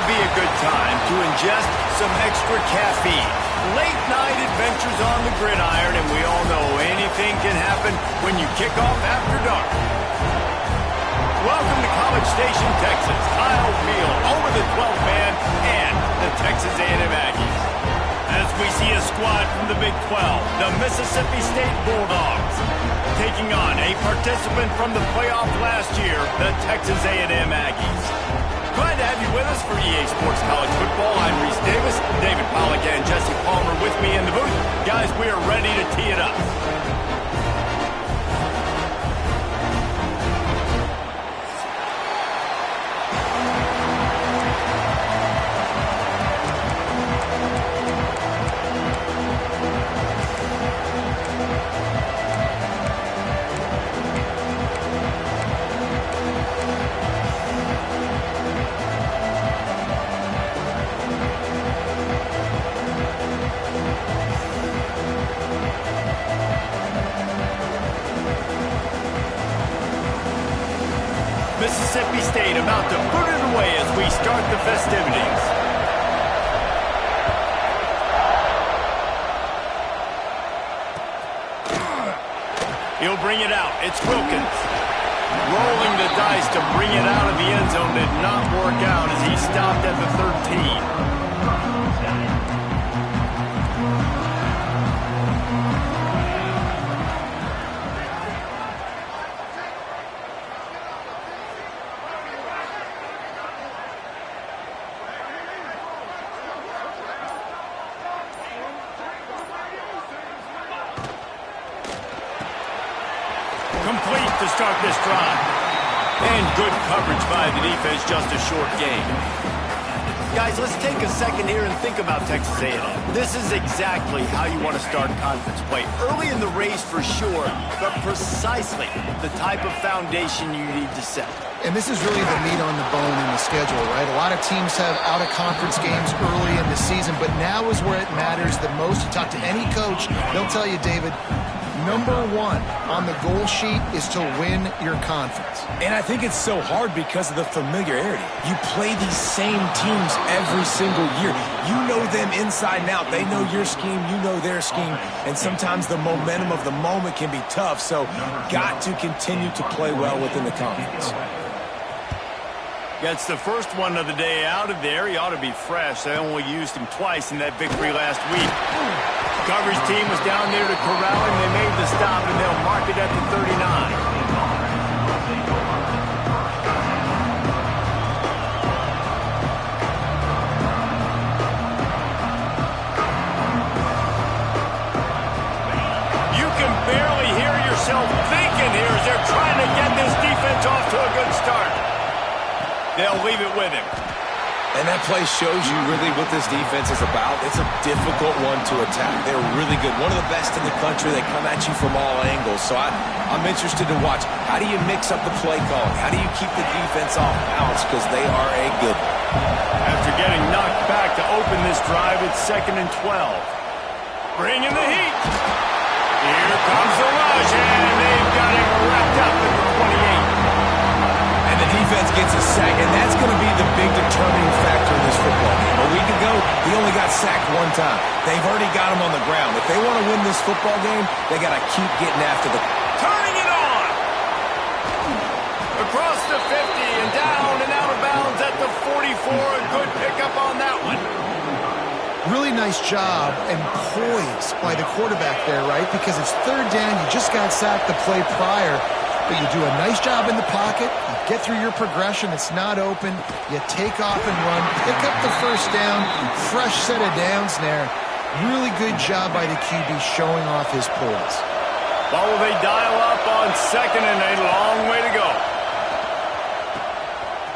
be a good time to ingest some extra caffeine. Late night adventures on the gridiron, and we all know anything can happen when you kick off after dark. Welcome to College Station, Texas. Kyle Field, home of the 12th man and the Texas A&M Aggies. As we see a squad from the Big 12, the Mississippi State Bulldogs, taking on a participant from the playoff last year, the Texas A&M Aggies. Glad to have you with us for EA Sports College Football. I'm Reese Davis, David Pollack and Jesse Palmer with me in the booth. Guys, we are ready to tee it up. Mississippi State about to put it away as we start the festivities. He'll bring it out. It's Wilkins. Rolling the dice to bring it out of the end zone did not work out as he stopped at the 13. Complete to start this drive. And good coverage by the defense, just a short gain. Guys, let's take a second here and think about Texas A&M. This is exactly how you want to start conference play. Early in the race for sure, but precisely the type of foundation you need to set. And this is really the meat on the bone in the schedule, right? A lot of teams have out-of-conference games early in the season, but now is where it matters the most. You talk to any coach, they'll tell you, David, number one on the goal sheet is to win your conference. And I think it's so hard because of the familiarity. You play these same teams every single year. You know them inside and out. They know your scheme, you know their scheme, and sometimes the momentum of the moment can be tough, so got to continue to play well within the conference. Gets the first one of the day out of there. He ought to be fresh. They only used him twice in that victory last week. Coverage team was down there to corral him. They made the stop, and they'll mark it at the 39. You can barely hear yourself thinking here as they're trying to get this defense off to a good start. They'll leave it with him. And that play shows you really what this defense is about. It's a difficult one to attack. They're really good. One of the best in the country. They come at you from all angles. So I'm interested to watch. How do you mix up the play calling? How do you keep the defense off balance? Because they are a good one. After getting knocked back to open this drive, it's 2nd and 12. Bringing the heat. Here comes the rush, and they've got it wrapped up at the 28. The defense gets a sack, and that's going to be the big determining factor in this football game. A week ago, he only got sacked one time. They've already got him on the ground. If they want to win this football game, they got to keep getting after the... Turning it on! Across the 50 and down and out of bounds at the 44. A good pickup on that one. Really nice job and poise by the quarterback there, right? Because it's 3rd down. You just got sacked the play prior. But you do a nice job in the pocket, you get through your progression, it's not open, you take off and run, pick up the first down, fresh set of downs there. Really good job by the QB showing off his poise. Ball will they dial up on 2nd and a long way to go.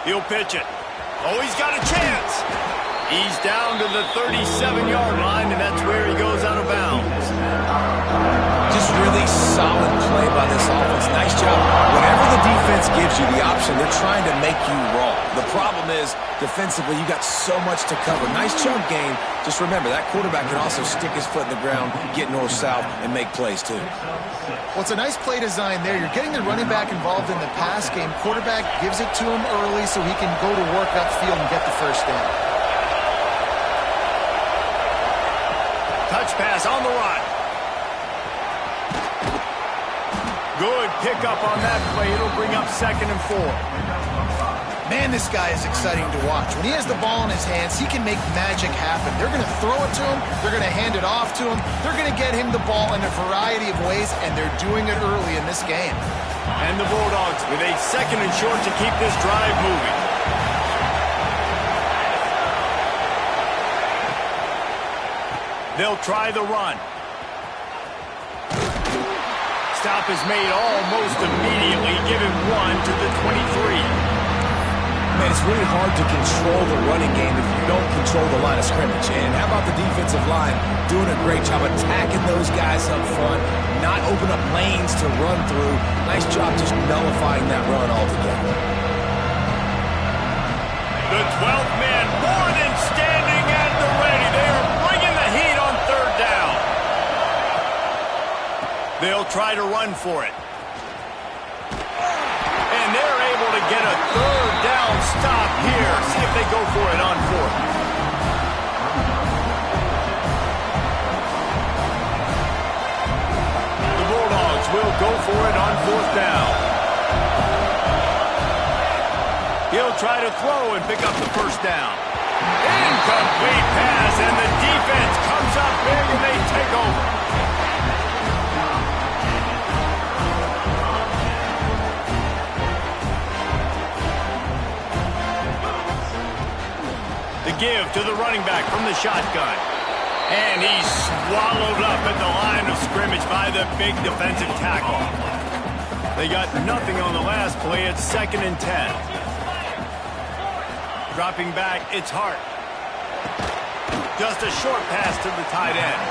He'll pitch it. Oh, he's got a chance. He's down to the 37-yard line, and that's where he goes out of bounds. Just really solid play by this offense. Nice job. Whenever the defense gives you the option, they're trying to make you wrong. The problem is, defensively, you got so much to cover. Nice chunk game. Just remember, that quarterback can also stick his foot in the ground, get north-south, and make plays, too. Well, it's a nice play design there. You're getting the running back involved in the pass game. Quarterback gives it to him early so he can go to work upfield and get the first down. Touch pass on the run. Good pickup on that play. It'll bring up 2nd and 4. Man, this guy is exciting to watch. When he has the ball in his hands, he can make magic happen. They're going to throw it to him. They're going to hand it off to him. They're going to get him the ball in a variety of ways, and they're doing it early in this game. And the Bulldogs with a 2nd and short to keep this drive moving. They'll try the run. Stop is made almost immediately, giving 1 to the 23. Man, it's really hard to control the running game if you don't control the line of scrimmage. And how about the defensive line doing a great job attacking those guys up front, not open up lanes to run through. Nice job just nullifying that run altogether. The 12th man more than standing at the ready. They are bringing the heat on 3rd down. They'll try to run for it. And they're able to get a 3rd down stop here. See if they go for it on 4th. The Bulldogs will go for it on 4th down. He'll try to throw and pick up the 1st down. Incomplete pass, and the defense comes up big and they take over. The give to the running back from the shotgun. And he's swallowed up at the line of scrimmage by the big defensive tackle. They got nothing on the last play. It's 2nd and 10. Dropping back, it's Hart. Just a short pass to the tight end.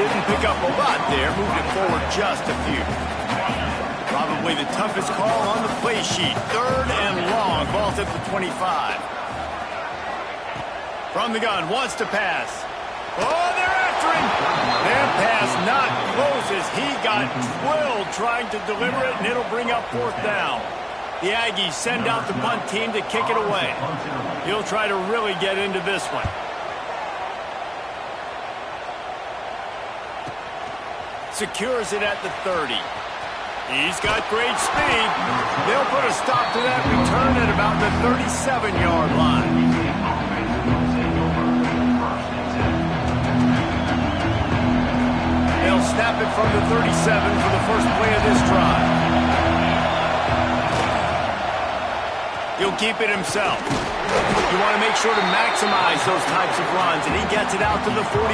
Didn't pick up a lot there, moved it forward just a few. Probably the toughest call on the play sheet. 3rd and long, ball's at the 25. From the gun, wants to pass. Oh, they're after him! Their pass not close as he got drilled trying to deliver it, and it'll bring up 4th down. The Aggies send out the punt team to kick it away. He'll try to really get into this one. Secures it at the 30. He's got great speed. They'll put a stop to that return at about the 37-yard line. They'll snap it from the 37 for the first play of this drive. He'll keep it himself. You want to make sure to maximize those types of runs, and he gets it out to the 41.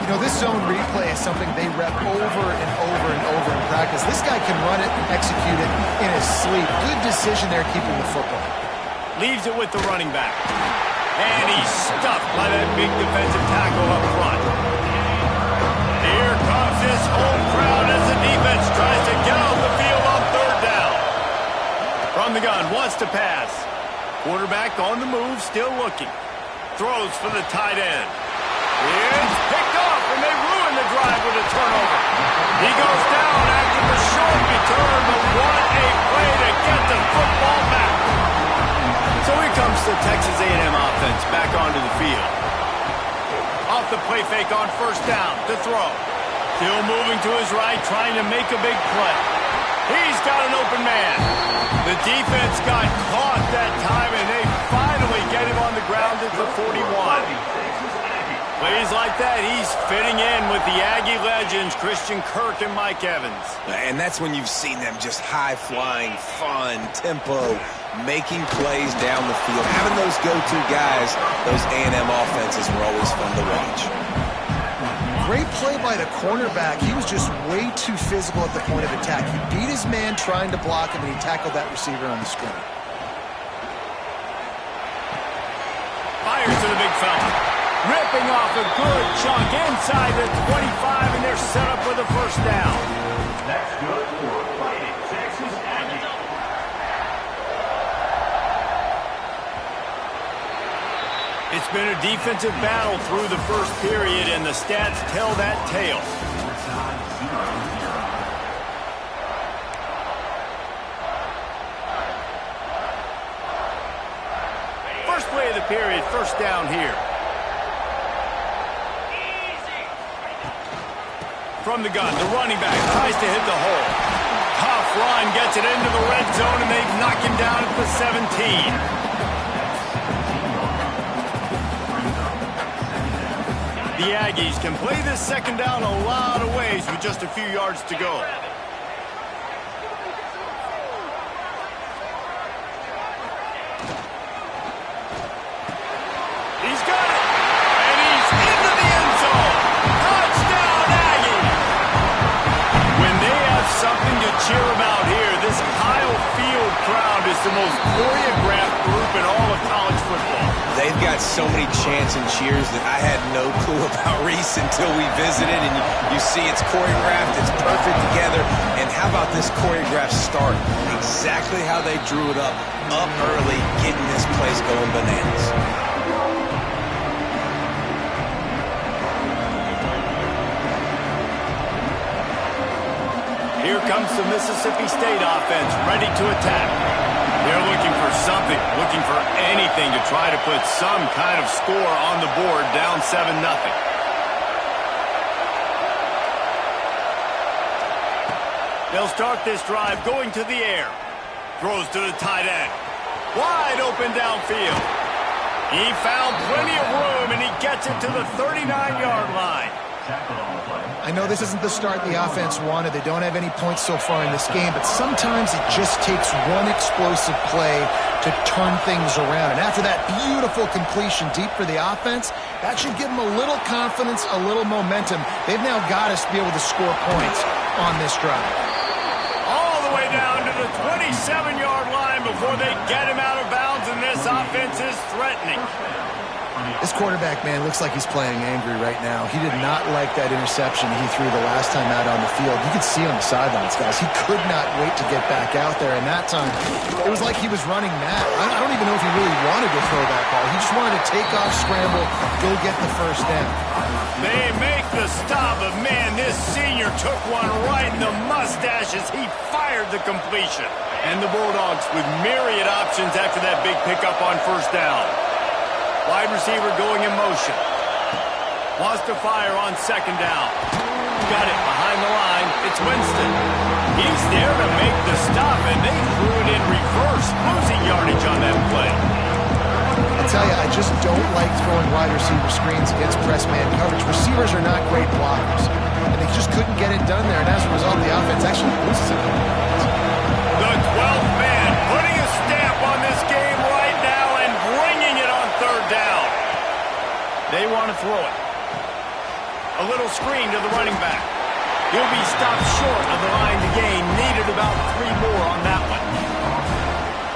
You know, this zone replay is something they rep over and over and over in practice. This guy can run it and execute it in his sleep. Good decision there keeping the football. Leaves it with the running back. And he's stuffed by that big defensive tackle up front. Here comes this home crowd as the defense tries to get off the field on 3rd down. From the gun, wants to pass. Quarterback on the move, still looking. Throws for the tight end. It's picked off, and they ruin the drive with a turnover. He goes down after the short return, but what a play to get the football back. So here comes the Texas A&M offense back onto the field. Off the play fake on 1st down to throw. Still moving to his right, trying to make a big play. He's got an open man. The defense got caught that time, and they finally get him on the ground at the 41. Plays like that, he's fitting in with the Aggie legends, Christian Kirk and Mike Evans. And that's when you've seen them just high-flying, fun, tempo, making plays down the field. Having those go-to guys, those A&M offenses were always fun to watch. Great play by the cornerback. He was just way too physical at the point of attack. He beat his man trying to block him, and he tackled that receiver on the screen. Fires to the big fella. Ripping off a good chunk inside the 25, and they're set up for the 1st down. That's good for Fighting Texas Aggies. been a defensive battle through the first period, and the stats tell that tale. First play of the period, first down here. From the gun, the running back tries to hit the hole. Tough run, gets it into the red zone, and they knock him down at the 17. The Aggies can play this second down a lot of ways with just a few yards to go. He's got it, and he's into the end zone. Touchdown, Aggies! When they have something to cheer about here, this Kyle Field crowd is the most choreographed group in all of college football. They've got so many chants and cheers that I had no clue about Reese until we visited, and you see it's choreographed, it's perfect together. And how about this choreographed start? Exactly how they drew it up early, getting this place going bananas. Here comes the Mississippi State offense, ready to attack. They're looking for something, looking for anything to try to put some kind of score on the board, down 7-0. They'll start this drive going to the air. Throws to the tight end. Wide open downfield. He found plenty of room, and he gets it to the 39-yard line. I know this isn't the start the offense wanted. They don't have any points so far in this game, but sometimes it just takes one explosive play to turn things around. And after that beautiful completion deep for the offense, that should give them a little confidence, a little momentum. They've now got us to be able to score points on this drive. All the way down to the 27-yard line before they get him out of bounds, and this offense is threatening. This quarterback, man, looks like he's playing angry right now. He did not like that interception he threw the last time out on the field. You could see on the sidelines, guys. He could not wait to get back out there, and that time, it was like he was running mad. I don't even know if he really wanted to throw that ball. He just wanted to take off, scramble, go get the first down. They make the stop, but man, this senior took one right in the mustache as he fired the completion. And the Bulldogs with myriad options after that big pickup on first down. Wide receiver going in motion. Wants to fire on second down. Got it behind the line. It's Winston. He's there to make the stop, and they threw it in reverse, losing yardage on that play. I tell you, I just don't like throwing wide receiver screens against press man coverage. Receivers are not great blockers, and they just couldn't get it done there, and as a result, the offense actually loses it. The 12th man putting a stamp on this game right now and bringing it on third down. They want to throw it. A little screen to the running back. He'll be stopped short of the line to gain. Needed about 3 more on that one.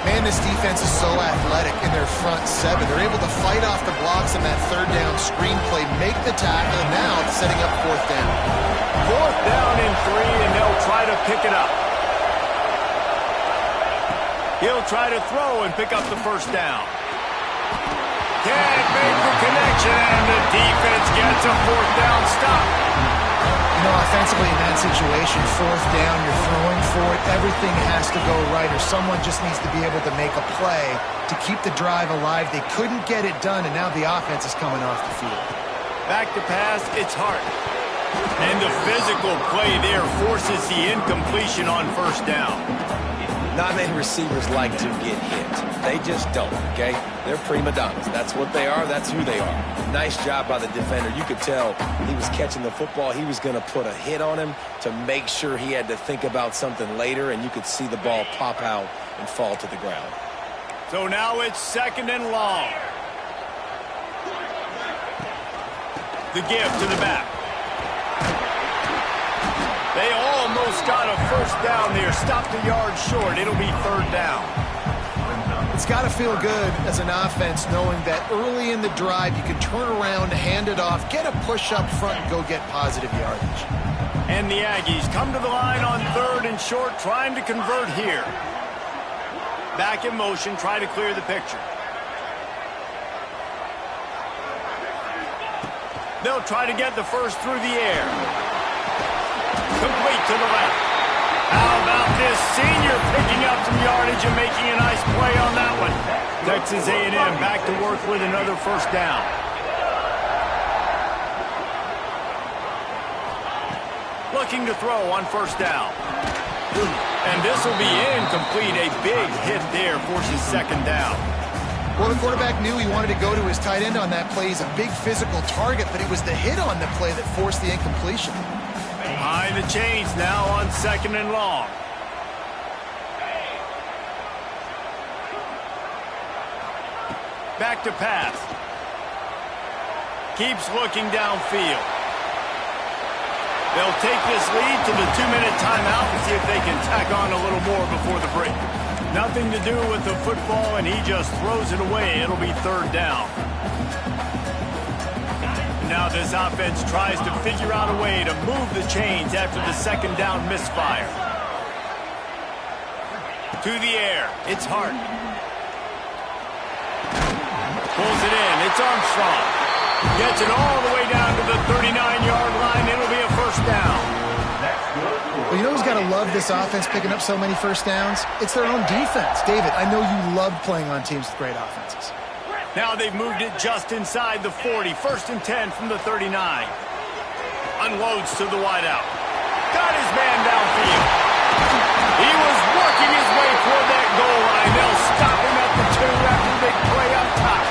Man, this defense is so athletic in their front seven. They're able to fight off the blocks in that third down screen play, make the tackle, and now it's setting up fourth down. Fourth down and 3, and they'll try to pick it up. He'll try to throw and pick up the first down. Can't make the connection, and the defense gets a fourth down stop. You know, offensively in that situation, fourth down, you're throwing for it, everything has to go right, or someone just needs to be able to make a play to keep the drive alive. They couldn't get it done, and now the offense is coming off the field. Back to pass, it's Hart. And the physical play there forces the incompletion on first down. Not many receivers like to get hit. They just don't, okay? They're prima donnas. That's what they are. That's who they are. Nice job by the defender. You could tell he was catching the football. He was going to put a hit on him to make sure he had to think about something later, and you could see the ball pop out and fall to the ground. So now it's second and long. The give to the back. They almost got a first down there. Stopped a yard short. It'll be third down. It's got to feel good as an offense knowing that early in the drive you can turn around, hand it off, get a push up front, and go get positive yardage. And the Aggies come to the line on third and short, trying to convert here. Back in motion, try to clear the picture. They'll try to get the first through the air. Complete to the left. How about this senior picking up some yardage and making a nice play on that one? Texas A&M back to work with another first down. Looking to throw on first down. And this will be incomplete. A big hit there forces second down. Well, the quarterback knew he wanted to go to his tight end on that play. He's a big physical target, but it was the hit on the play that forced the incompletion. Behind the chains now on second and long. Back to pass. Keeps looking downfield. They'll take this lead to the 2-minute timeout and see if they can tack on a little more before the break. Nothing to do with the football, and he just throws it away. It'll be third down. Now this offense tries to figure out a way to move the chains after the second down misfire. To the air. It's Hart. Pulls it in. It's Armstrong. Gets it all the way down to the 39-yard line. It'll be a first down. Well, you know who's got to love this offense picking up so many first downs? It's their own defense. David, I know you love playing on teams with great offenses. Now they've moved it just inside the 40. First and 10 from the 39. Unloads to the wideout. Got his man downfield. He was working his way toward that goal line. They'll stop him at the 2 after the big play up top.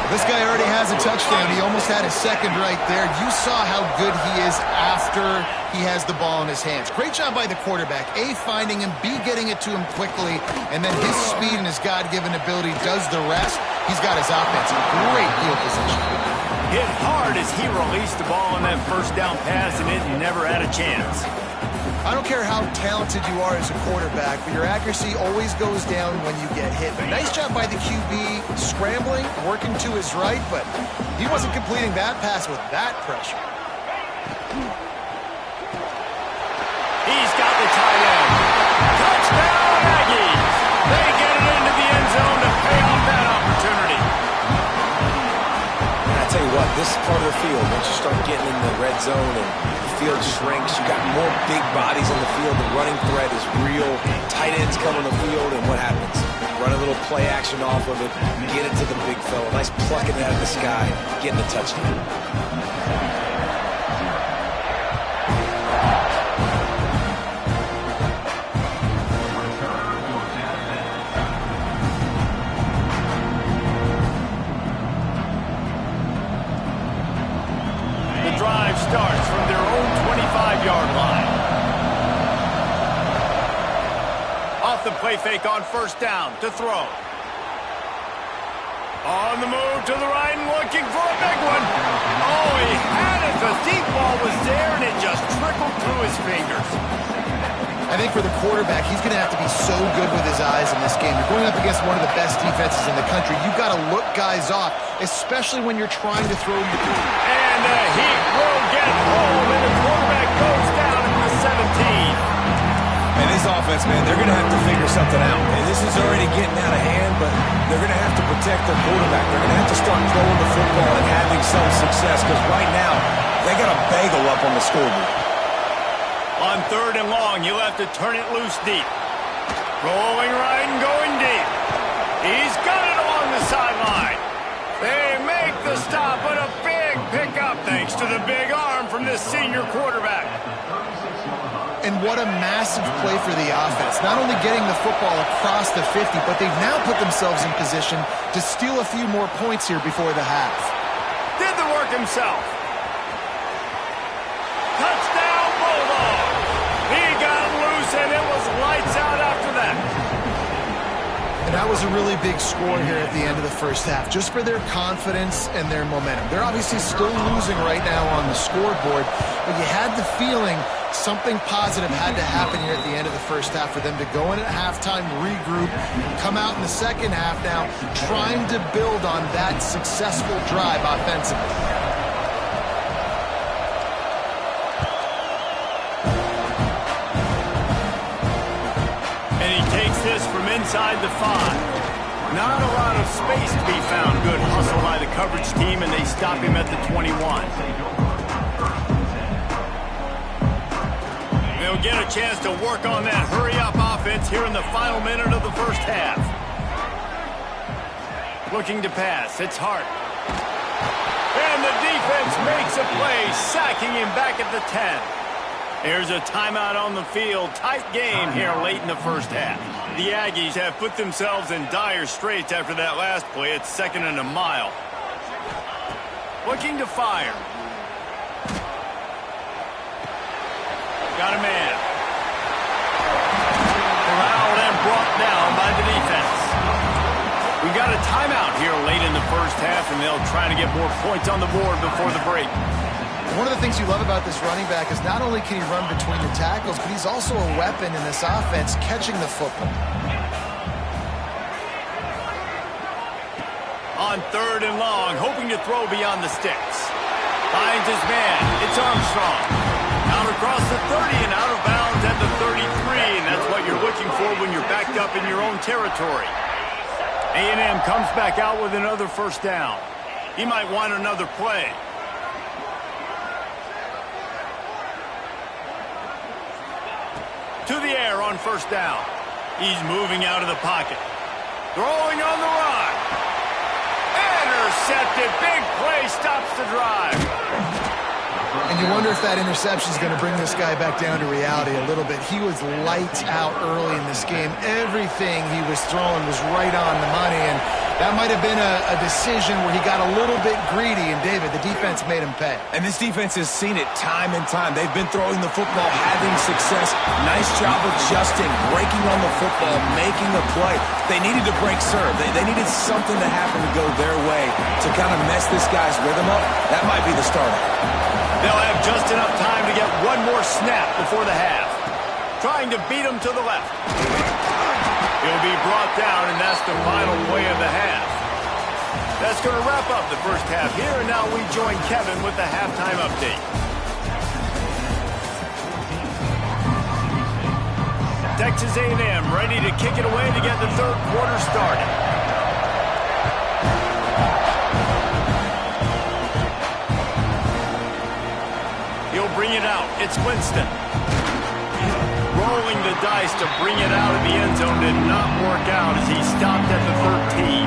This guy already has a touchdown. He almost had a second right there. You saw how good he is after he has the ball in his hands. Great job by the quarterback. A, finding him. B, getting it to him quickly. And then his speed and his God-given ability does the rest. He's got his offense in great field position. Hit hard as he released the ball on that first down pass, and it never had a chance. I don't care how talented you are as a quarterback, but your accuracy always goes down when you get hit. Nice job by the QB, scrambling, working to his right, but he wasn't completing that pass with that pressure. He's got the tight end. Touchdown, Aggies! They get it into the end zone to pay off that opportunity. And I tell you what, this part of the field, once you start getting in the red zone and the field shrinks, you got more big bodies on the field. The running threat is real. Tight ends come on the field, and what happens? Run a little play action off of it, get it to the big fella. Nice plucking it out of the sky, getting a touchdown. Starts from their own 25-yard line. Off the play fake on first down to throw. On the move to the right and looking for a big one. Oh, he had it. The deep ball was there and it just trickled through his fingers. I think for the quarterback, he's going to have to be so good with his eyes in this game. You're going up against one of the best defenses in the country. You've got to look guys off, especially when you're trying to throw your ball. And the heat will get home, and the quarterback goes down at the 17. And this offense, man, they're going to have to figure something out. And this is already getting out of hand, but they're going to have to protect their quarterback. They're going to have to start throwing the football and having some success, because right now, they got a bagel up on the scoreboard. On third and long, you'll have to turn it loose deep. Going right and going deep. He's got it along the sideline. They make the stop, but a big pickup thanks to the big arm from this senior quarterback. And what a massive play for the offense. Not only getting the football across the 50, but they've now put themselves in position to steal a few more points here before the half. Did the work himself. Touchdown, Bulldogs. He got loose, and it was lights out after that. And that was a really big score here at the end of the first half, just for their confidence and their momentum. They're obviously still losing right now on the scoreboard, but you had the feeling something positive had to happen here at the end of the first half for them to go in at halftime, regroup, come out in the second half now, trying to build on that successful drive offensively. Inside the 5. Not a lot of space to be found. Good hustle by the coverage team, and they stop him at the 21. They'll get a chance to work on that hurry-up offense here in the final minute of the first half. Looking to pass. It's Hart. And the defense makes a play, sacking him back at the 10. There's a timeout on the field. Tight game here late in the first half. The Aggies have put themselves in dire straits after that last play. It's 2nd and a mile. Looking to fire. Got a man. Corralled and brought down by the defense. We got a timeout here late in the first half, and they'll try to get more points on the board before the break. One of the things you love about this running back is not only can he run between the tackles, but he's also a weapon in this offense catching the football. On 3rd and long, hoping to throw beyond the sticks. Finds his man. It's Armstrong. Out across the 30 and out of bounds at the 33, and that's what you're looking for when you're backed up in your own territory. A&M comes back out with another first down. He might want another play. To the air on first down. He's moving out of the pocket. Throwing on the run. Intercepted. Big play stops the drive. And you wonder if that interception is going to bring this guy back down to reality a little bit. He was lights out early in this game. Everything he was throwing was right on the money, and that might have been a decision where he got a little bit greedy, and David, the defense made him pay. And this defense has seen it time and time. They've been throwing the football, having success. Nice job adjusting, breaking on the football, making a play. They needed to break serve. They needed something to happen to go their way to kind of mess this guy's rhythm up. That might be the starter. They'll have just enough time to get one more snap before the half. Trying to beat him to the left. He'll be brought down, and that's the final play of the half. That's going to wrap up the first half here, and now we join Kevin with the halftime update. Texas A&M ready to kick it away to get the third quarter started. He'll bring it out. It's Winston. Rolling the dice to bring it out of the end zone did not work out as he stopped at the 13.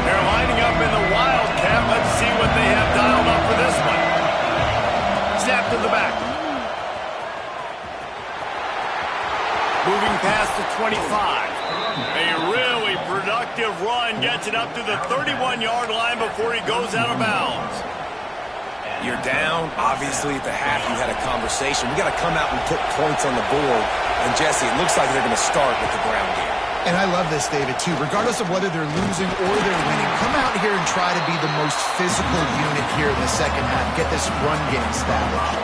They're lining up in the Wildcat. Let's see what they have dialed up for this one. Snap to the back. Moving past the 25. A really productive run gets it up to the 31-yard line before he goes out of bounds. You're down. Obviously, at the half, you had a conversation. We got to come out and put points on the board. And, Jesse, it looks like they're going to start with the ground game. And I love this, David, too. Regardless of whether they're losing or they're winning, come out here and try to be the most physical unit here in the second half. Get this run game established.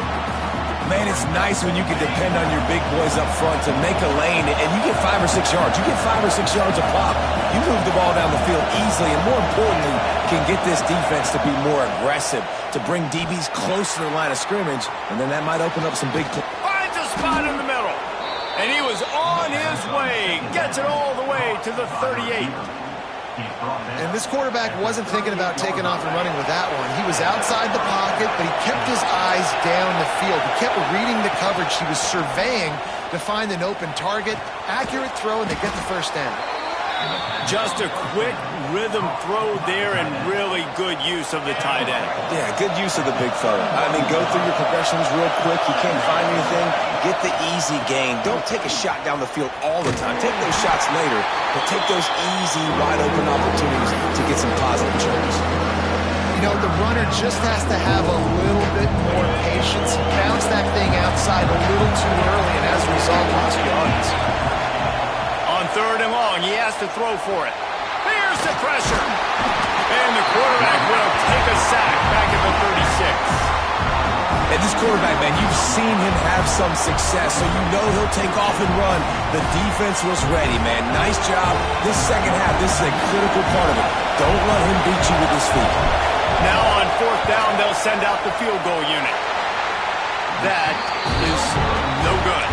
Man, it's nice when you can depend on your big boys up front to make a lane, and you get 5 or 6 yards. You get 5 or 6 yards a pop. You move the ball down the field easily, and more importantly, can get this defense to be more aggressive, to bring DBs close to the line of scrimmage, and then that might open up some big plays. Finds a spot in the middle, and he was on his way. Gets it all the way to the 38. And this quarterback wasn't thinking about taking off and running with that one. He was outside the pocket, but he kept his eyes down the field. He kept reading the coverage. He was surveying to find an open target. Accurate throw, and they get the first down. Just a quick rhythm throw there and really good use of the tight end. Yeah, good use of the big fella. I mean, go through your progressions real quick. You can't find anything. Get the easy gain. Don't take a shot down the field all the time. Take those shots later, but take those easy, wide-open opportunities to get some positive turns. You know, the runner just has to have a little bit more patience. He bounced that thing outside a little too early, and as a result, lost yards. On 3rd and long, he has to throw for it. Here's the pressure. And the quarterback will take a sack back at the 36. And this quarterback, man, you've seen him have some success, so you know he'll take off and run. The defense was ready, man. Nice job. This second half, this is a critical part of it. Don't let him beat you with his feet. Now on 4th down, they'll send out the field goal unit. That is no good.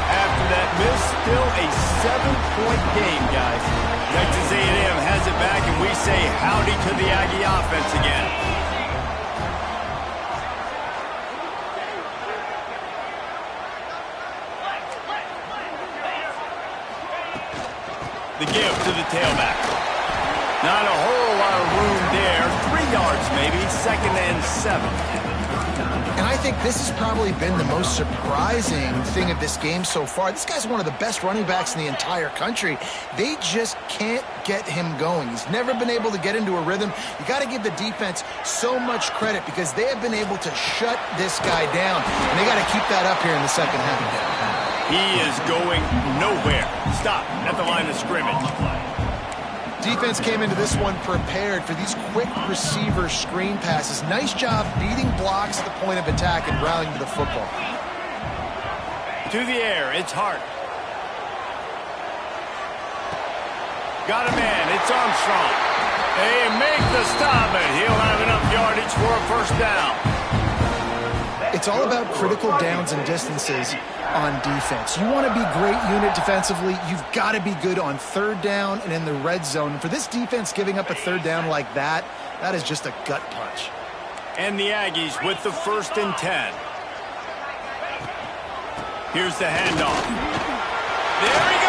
After that miss, still a 7-point game, guys. Texas A&M has it back, and we say howdy to the Aggie offense again. The give to the tailback. Not a whole lot of room there. 3 yards maybe, 2nd and 7. And I think this has probably been the most surprising thing of this game so far. This guy's one of the best running backs in the entire country. They just can't get him going. He's never been able to get into a rhythm. You got to give the defense so much credit because they have been able to shut this guy down. And they got to keep that up here in the second half. He is going nowhere. Stop at the line of scrimmage. Defense came into this one prepared for these quick receiver screen passes. Nice job beating blocks at the point of attack and rallying to the football. To the air, it's Hart. Got a man, it's Armstrong. They make the stop, and he'll have enough yardage for a first down. It's all about critical downs and distances on defense. You want to be great unit defensively, you've got to be good on third down and in the red zone. And for this defense giving up a third down like that, that is just a gut punch. And the Aggies with the 1st and 10. Here's the handoff. There he goes!